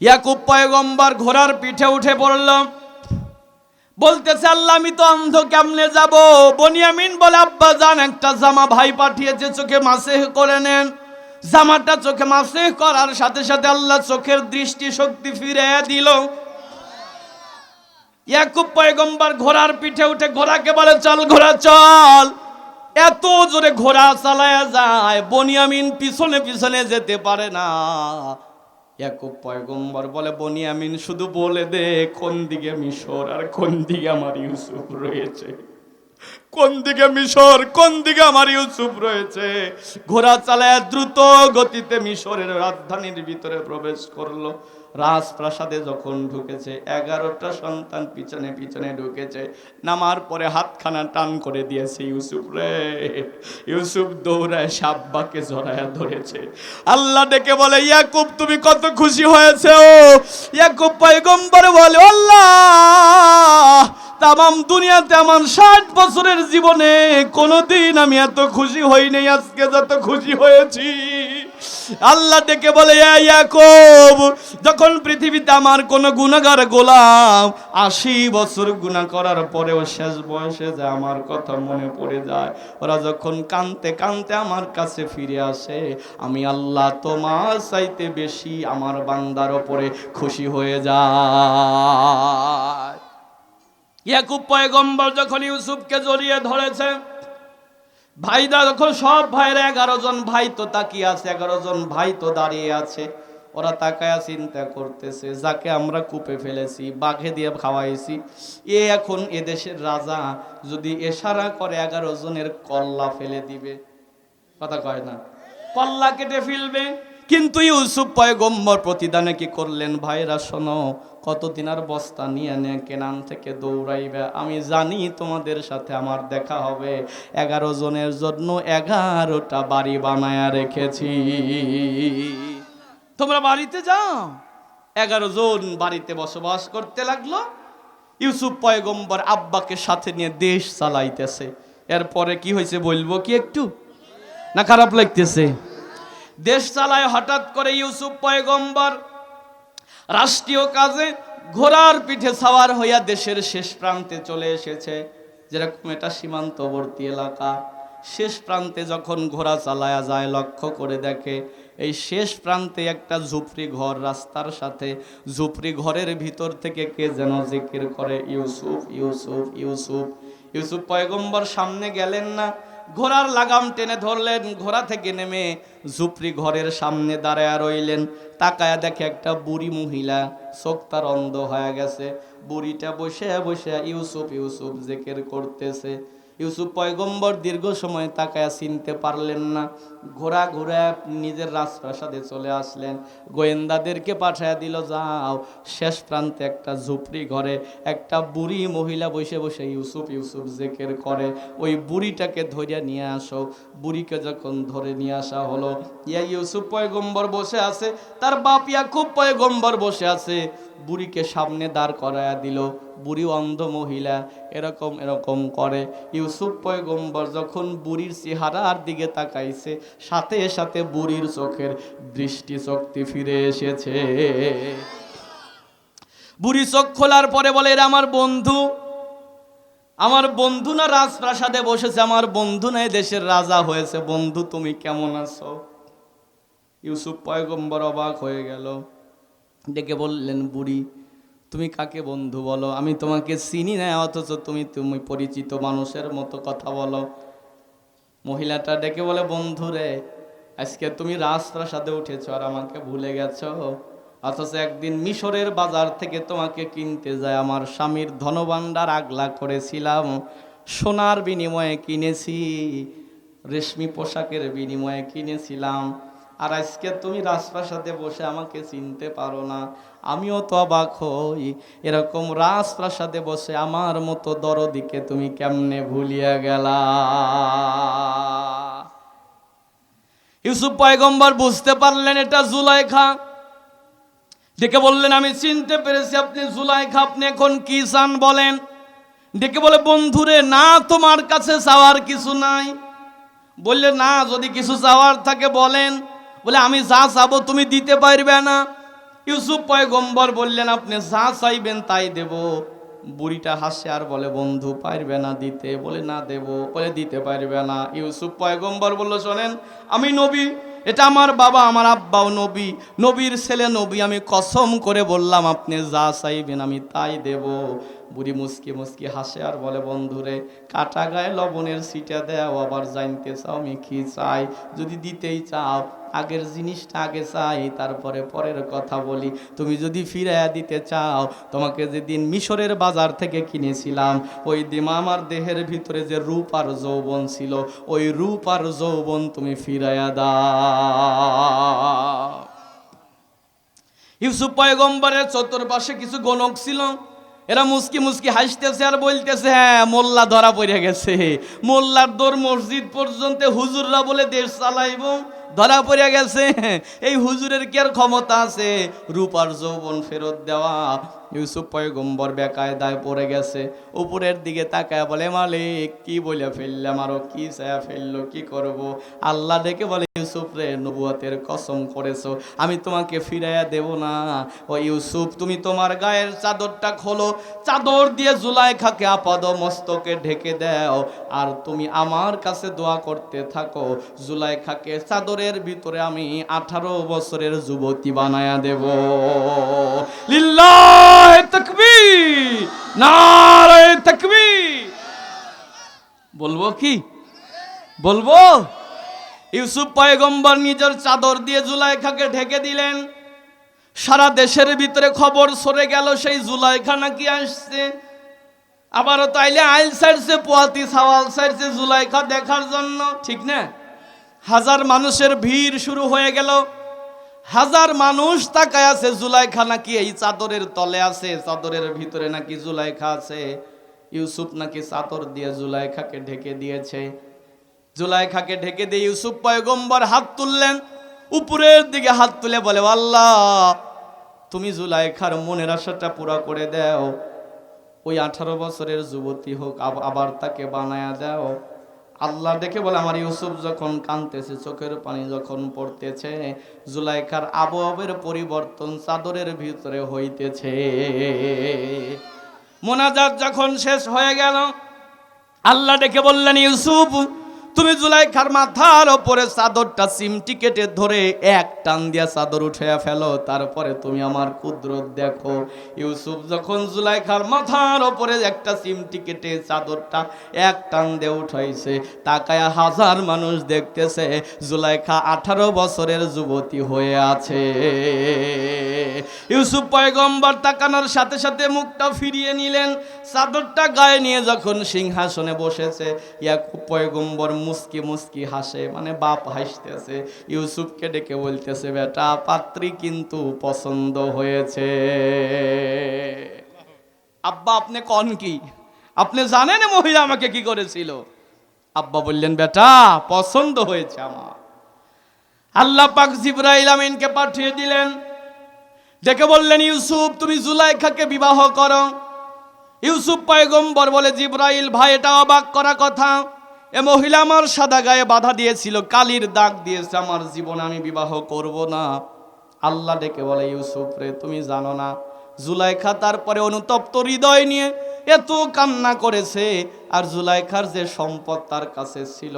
ইয়াকুব পয়গম্বর ঘোড়ার পিঠে উঠে পড়ল, বলতেছে আল্লাহ আমি তো অন্ধ, কেমনে যাব? বনিয়ামিন বলে আব্বা জান একটা জামা ভাই পাঠিয়েছে, চোখে মাসেহ করে নেন। জামাটা চোখে মাসেহ করার সাথে সাথে আল্লাহ চোখের দৃষ্টি শক্তি ফিরে দিল। ইয়াকুব পয়গম্বর ঘোড়ার পিঠে উঠে ঘোড়াকে বলে চল ঘোড়া চল। এত জোরে ঘোড়া চালায়া যায়, বনিয়ামিন পিছনে পিছনে যেতে পারে না। ইয়াকুব পয়গম্বর বলে বনিয়ামিন শুধু বলে দে কোন দিকে মিশর আর কোন দিকে আমার ইউসুফ রয়েছে, কোন দিকে মিশর কোন দিকে আমার ইউসুফ রয়েছে। ঘোড়া চালায় দ্রুত গতিতে মিশরের রাজধানীর ভিতরে প্রবেশ করলো। রাজপ্রাসাদে যখন ঢুকেছে 11টা সন্তান পিছনে পিছনে ঢুকেছে। নামার পরে হাতখানা টান করে দিয়েছে ইউসুফ রে। ইউসুফ দৌড়ায় সাব্বাকে জড়ায়া ধরেছে। আল্লাহ ডেকে বলে ইয়াকুব তুমি কত খুশি হয়েছে? ও ইয়াকুব পয়গম্বর বলে আল্লাহ তামাম দুনিয়াতে আমার 60 বছরের জীবনে কোনোদিন আমি এত খুশি হই নাই, আজকে যত খুশি হয়েছি। আল্লাহ ডেকে বলে ইয়াকুব যখন পৃথিবীতে আমার কোন গুনাহগার গোলাম 80 বছর গুনাহ করার পরেও শেষ বয়সে যে আমার কথা মনে পড়ে যায়, ওরা যখন কাঁদতে কাঁদতে আমার কাছে ফিরে আসে, আমি আল্লাহ তোমার চাইতে বেশি আমার বান্দার উপরে খুশি হয়ে যায়। ইয়াকুব পয়গম্বর যখন ইউসুফকে জড়িয়ে ধরেছে, ভাইরা যখন সব ভাইরা 11 জন ভাই তো তাকিয়ে আছে, 11 জন ভাই তো দাঁড়িয়ে আছে। ওরা তাকায়া চিন্তা করতেছে যাকে আমরা কূপে ফেলেছি, বাঘে দিয়ে খাওয়াইছি, এ এখন এদেশের রাজা, যদি ইশারা করে 11 জনের কল্লা ফেলে দিবে। কথা কয় না, কল্লা কেটে ফেলবে। কিন্তু ইউসুফ পয়গম্বর প্রতিদানে কি করলেন? ভাইরা শোনো, কতদিন আর বস্তা নিয়ে নে কেনান থেকে দৌড়াইবে, আমি জানি তোমাদের সাথে আমার দেখা হবে। 11 জনের জন্য 11টা বাড়ি বানায়া রেখেছি, তোমরা বাড়িতে যাও। 11 জন বাড়িতে বসবাস করতে লাগলো। ইউসুফ পয়গম্বর আব্বাকে সাথে নিয়ে দেশ চালাইতেছে। এরপরে কি হয়েছে বলবো কি একটু, না খারাপ লাগতেছে? দেশ চালায় হঠাৎ করে ইউসুফ পয়গম্বর রাষ্ট্রীয় কাজে ঘোড়ার পিঠে সাওয়ার হইয়া দেশের শেষ প্রান্তে চলে এসেছে। যেরকম এটা সীমান্তবর্তী এলাকা, শেষ প্রান্তে যখন ঘোড়া চালায়া যায় লক্ষ্য করে দেখে এই শেষ প্রান্তে একটা ঝুপড়ি ঘর রাস্তার সাথে। ঝুপড়ি ঘরের ভিতর থেকে কে যেন জিকির করে ইউসুফ ইউসুফ ইউসুফ। ইউসুফ পয়গম্বর সামনে গেলেন না, ঘোড়ার লাগাম টেনে ধরলেন, ঘোড়া থেকে নেমে ঝুপড়ি ঘরের সামনে দাঁড়ায় রইলেন। তাকায়া দেখে একটা বুড়ি মহিলা, চোখ তার অন্ধ হয়ে গেছে। বুড়িটা বসে বসে ইউসুফ ইউসুফ জিকির করতেছে। ইউসুফ পয়গম্বর দীর্ঘ সময় তাকায়া চিনতে পারলেন না। ঘোড়া ঘোড়া নিজের রাজপ্রাসাদে চলে আসলেন। গোয়েন্দাদেরকে পাঠায়া দিল, যাও শেষ প্রান্তে একটা ঝুপড়ি ঘরে একটা বুড়ি মহিলা বসে বসে ইউসুফ ইউসুফ জিকির করে, ওই বুড়িটাকে ধরিয়া নিয়ে আসো। বুড়িকে যখন ধরে নিয়ে আসা হলো, ইউসুফ পয়গম্বর বসে আছে, তার বাপ ইয়াকুব পয়গম্বর বসে আছে। বুড়িকে সামনে দাঁড় করায়া দিল। বুড়ি অন্ধ মহিলা, এরকম এরকম করে। ইউসুফ পয়গম্বর যখন বুড়ির চেহারার দিকে তাকাইছে, সাথে সাথে বুড়ির চোখের দৃষ্টি শক্তি ফিরে এসেছে। বুড়ি চোখ খোলার পরে বলে, এরা আমার বন্ধু, আমার বন্ধু না রাজপ্রাসাদে বসেছে, আমার বন্ধু না দেশের রাজা হয়েছে। বন্ধু তুমি কেমন আছো? ইউসুফ পয়গম্বর অবাক হয়ে গেল। ডেকে বললেন, বুড়ি তুমি কাকে বন্ধু বলো? আমি তোমাকে চিনি না, অথচ তুমি পরিচিত মানুষের মতো কথা বলো। মহিলাটা ডেকে বলে, বন্ধু রে, আজকে তুমি রাজপ্রাসাদে উঠেছো আর আমাকে ভুলে গেছো, অথচ একদিন মিশরের বাজার থেকে তোমাকে কিনতে যায় আমার স্বামীর ধনভাণ্ডার আগলা করেছিলাম, সোনার বিনিময়ে কিনেছি, রেশমি পোশাকের বিনিময়ে কিনেছিলাম, আর আজকে তুমি রাজপ্রাসাদে বসে আমাকে চিনতে পারো না। আমিও তো অবাক হই, এরকম রাজপ্রাসাদে বসে আমার মতো দরদিকে তুমি কেমনে ভুলিয়া গেলা? ইউসুফ পয়গম্বর বুঝতে পারলেন এটা জুলাইখা। ডেকে বললেন, আমি চিনতে পেরেছি আপনি জুলাইখা, আপনি এখন কি চান বলেন? ডেকে বলে, বন্ধুরে না তোমার কাছে চাওয়ার কিছু নাই। বললে, না যদি কিছু চাওয়ার থাকে বলেন। বলে, আমি যা চাবো তুমি দিতে পারবে না। ইউসুফ পয়গম্বর বললেন, আপনি যা চাইবেন তাই দেব। বুড়িটা হাসে আর বলে, বন্ধু পারবে না দিতে? বলে না দেব। বলে দিতে পারবে না? ইউসুফ পয়গম্বর বলল, শোনেন, আমি নবী, এটা আমার বাবা, আমার আব্বাও নবী, নবীর ছেলে নবী, আমি কসম করে বললাম আপনি যা চাইবেন আমি তাই দেব। বুড়ি মুসকি মুসকি হাসে আর বলে, বন্ধুরে, কাটা গায়ে লবণের সিটা দেও, আবার জানতে চাও আমি কি চাই? যদি দিতেই চাও আগের জিনিসটা আগে চাই, তারপরে পরের কথা বলি। তুমি যদি ফিরাইয়া দিতে চাও, তোমাকে যেদিন মিশরের বাজার থেকে কিনেছিলাম, ওই দিন আমার দেহের ভিতরে যে রূপ আর যৌবন ছিল, ওই রূপ আর যৌবন তুমি ফিরাইয়া দাও। ইউসুফ পয়গম্বরের চতুর্পাশে কিছু গণক ছিল, এরা মুসকি মুসকি হাসতেছে আর বলতেছে, হ্যাঁ মোল্লা ধরা পড়ে গেছে, মোল্লার দৌড় মসজিদ পর্যন্ত, হুজুররা বলে দেশ চালাইব, ধরা পড়ে গেছে। এই হুজুরের কি আর ক্ষমতা আছে রূপ আর যৌবন ফেরত দেওয়া? ইউসুফ পয়গম্বর বেকায়দায় পড়ে গেছে। উপরের দিকে তাকায় বলে, মালিক কি বলে ফেললাম, আরো কি চায়া ফেললো, কি করব? আল্লাহ ডেকে বলে, ইউসুফ রে, নবুয়তের কসম করেছো, আমি তোমাকে ফিরাইয়া দেব না। ও ইউসুফ, তুমি তোমার গায়ের চাদরটা খোলো, চাদর দিয়ে জুলাইখাকে আপাদ মস্তকে ঢেকে দাও, আর তুমি আমার কাছে দোয়া করতে থাকো, জুলাইখাকে চাদরের ভিতরে আমি 18 বছরের যুবতী বানায়া দেব। লিল্লাহ তাকবীর, নারে তাকবীর। বলবো কি বলবো? ইউসুফ পয়গম্বর নিজের চাদর দিয়ে জুলাইখাকে ঢেকে দিলেন। সারা দেশের ভিতরে খবর সরে গেল সেই জুলাইখা নাকি আসছে। আবারও তাইলে আইল সাইডছে, পোয়াতি সাওয়াল সাইডছে জুলাইখা দেখার জন্য, ঠিক না? হাজার মানুষের ভিড় শুরু হয়ে গেল। হাজার মানুষ তাকায় আছে, জুলাইখা নাকি এই চাদরের তলে আছে, চাদরের ভিতরে নাকি জুলাইখা আছে। ইউসুফ নাকি চাদর দিয়ে জুলাইখাকে ঢেকে দিয়েছে। জুলাইখাকে ঢেকে দিয়ে ইউসুফ পয়গম্বর হাত তুললেন, উপরের দিকে হাত তুলে বলে, আল্লাহ তুমি জুলাইখার মনের আশাটা পুরা করে দাও, ওই 18 বছরের যুবতী হোক, আবার তাকে বানায়া দাও। আল্লাহ দেখে বলে, আমার ইউসুফ যখন কাঁদতেছে, চোখের পানি যখন পড়তেছে, জুলাইখার আবহাওয়ার পরিবর্তন চাদরের ভিতরে হইতেছে। মোনাজাত যখন শেষ হয়ে গেল, আল্লাহ ডেকে বললেন, ইউসুফ তুমি জুলাইখার মাথার ওপরে চাদরটা চিমটি কেটে ধরে এক টান দিয়া চাদর উঠাইয়া ফেলো, তারপরে তুমি আমার কুদরত দেখো। ইউসুফ যখন জুলাইখার মাথার ওপরে একটা চিমটি কেটে চাদরটা এক টান দিয়ে উঠাইছে, তাকায়া হাজার মানুষ দেখতেছে জুলাইখা 18 বছরের যুবতী হয়ে আছে। ইউসুফ পয়গম্বর তাকানোর সাথে সাথে মুখটা ফিরিয়ে নিলেন, চাদরটা গায়ে নিয়ে যখন সিংহাসনে বসেছে, ইয়াকুব পয়গম্বর মুস্কি মুস্কি হাসে, মানে বাপ হাসতেছে। ইউসুফকে ডেকে বলতেছে, বেটা পাত্রী কিন্তু পছন্দ হয়েছে। আব্বা আপনি কোন কি? আপনি জানেন মহিলা আমাকে কি করেছিল? আব্বা বললেন, বেটা পছন্দ হয়েছে আমার। আল্লাহ পাক জিবরাইল আমিনকে পাঠিয়ে দিলেন, ডেকে বললেন, ইউসুফ তুমি জুলাইখাকে বিবাহ করো। ইউসুফ পয়গম্বর বলে, জিবরাইল ভাই এটা অবাক করা কথা, এ মহিলা আমার সাদা গায়ে বাধা দিয়েছিল, কালির দাগ দিয়েছে, আমার জীবনে আমি বিবাহ করব না। আল্লাহ ডেকে বলে, ইউসুফ রে তুমি জানো না, জুলাইখা তারপরে অনুতপ্ত হৃদয় নিয়ে এত কান্না করেছে, আর জুলাইখার যে সম্পদ তার কাছে ছিল,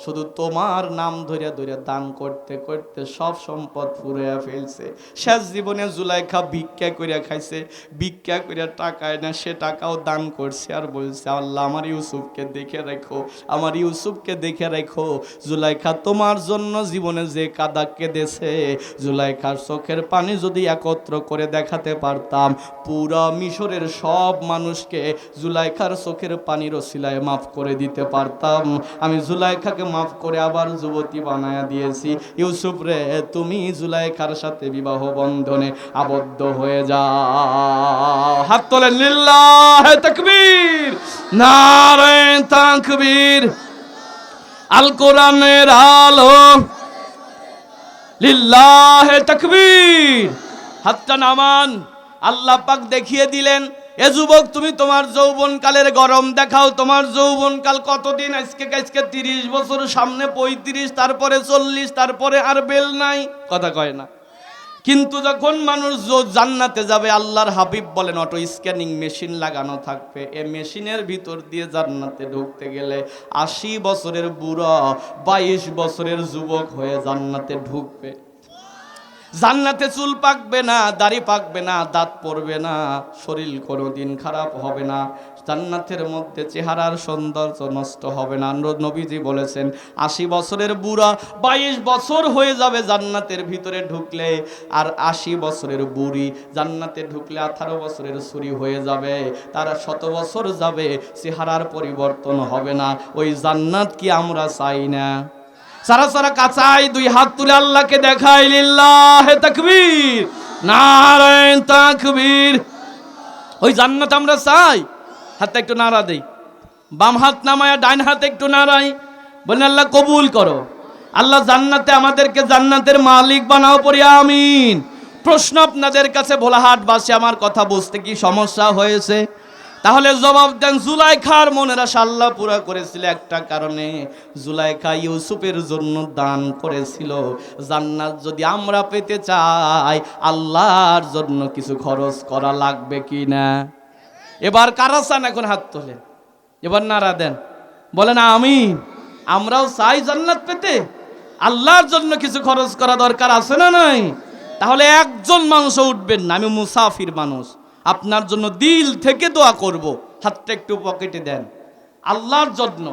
শুধু তোমার নাম ধরে ধরে দান করতে করতে সব সম্পদ ফুরিয়ে ফেলছে। শেষ জীবনে জুলাইখা ভিক্ষা করিয়া খাইছে, ভিক্ষা করিয়া টাকায় না, সে টাকাও দান করছে, আর বলছে, আল্লাহ আমার ইউসুফকে দেখে রাখো, আমার ইউসুফকে দেখে রাখো। জুলাইখা তোমার জন্য জীবনে যে কাদা কেঁদেছে, জুলাইখার চোখের পানি যদি একত্র করে দেখাতে পারতাম, পুরা মিশরের সব মানুষকে জুলাইখার চোখের পানির ওসিলায় মাফ করে দিতে পারতাম। আমি জুলাইখাকে মাফ করে আবার যুবতী বানায়া দিয়েছি। ইউসুফ রে তুমি জুলাইখার সাথে বিবাহ বন্ধনে আবদ্ধ হয়ে যাও। হাত তোলেন, লিল্লাহে তাকবীর, নারে তাকবীর। আল কোরআনের আলো, লিল্লাহে তাকবীর। হাতটা নামান। আল্লাহ পাক দেখিয়ে দিলেন, এ যুবক তুমি তোমার যৌবনকালের গরম দেখাও। তোমার যৌবনকাল কতদিন? আজকে 30 বছর, সামনে 35, তারপরে 40, তারপরে আর বেল নাই, কথা কয় না। কিন্তু যখন মানুষ জান্নাতে যাবে, আল্লাহর হাবিব বলেন অটো স্ক্যানিং মেশিন লাগানো থাকবে। এই মেশিনের ভিতর দিয়ে জান্নাতে ঢুকতে গেলে 80 বছরের বুড়া 22 বছরের যুবক হয়ে জান্নাতে ঢুকবে। জান্নাতে চুল পাকবে না, দাড়ি পাকবে না, দাঁত পড়বে না, শরীর কোনোদিন খারাপ হবে না, জান্নাতের মধ্যে চেহারার সৌন্দর্য নষ্ট হবে না। নবীজি বলেছেন 80 বছরের বুড়া 22 বছর হয়ে যাবে জান্নাতের ভিতরে ঢুকলে, আর 80 বছরের বুড়ি জান্নাতে ঢুকলে 18 বছরের ছুরি হয়ে যাবে। তারা 100 বছর যাবে, চেহারার পরিবর্তন হবে না। ওই জান্নাত কি আমরা চাই না? সারা সারা কাঁচাই 2 হাত তুলে আল্লাহকে দেখাই, লিল্লাহে তাকবীর, নারায়ে তাকবীর। ওই জান্নাত আমরা চাই। হাতটা একটু নাড়া দেই, বাম হাত নামায়া ডাইন হাত একটু নাড়াই, বলেন আল্লাহ কবুল করো। আল্লাহ জান্নাতে আমাদেরকে জান্নাতের মালিক বানাও, পড়ি আমিন। প্রশ্ন আপনাদের কাছে, ভোলাহাটবাসী, আমার কথা বুঝতে কি সমস্যা হয়েছে? তাহলে জবাব দেন। জুলাইখার মনের আশা আল্লাহ পুরা করেছিল একটা কারণে, জুলাইখা ইউসুফের জন্য দান করেছিল। জান্নাত যদি আমরা পেতে চাই, আল্লাহর জন্য কিছু খরচ করা লাগবে কি না? এবার কারা চান এখন হাত তোলেন, এবার নারা দেন, বলেন আমিন। আমরাও চাই জান্নাত পেতে, আল্লাহর জন্য কিছু খরচ করা দরকার আছে না নাই? তাহলে একজন মানুষও উঠবেন না, আমি মুসাফির মানুষ, আপনার জন্য দিল থেকে দোয়া করব। হাতটা একটু পকেটে দেন, আল্লাহর জন্য,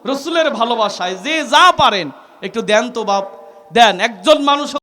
রসুলের ভালোবাসায় যে যা পারেন একটু দেন তো বাপ, দেন। একজন মানুষ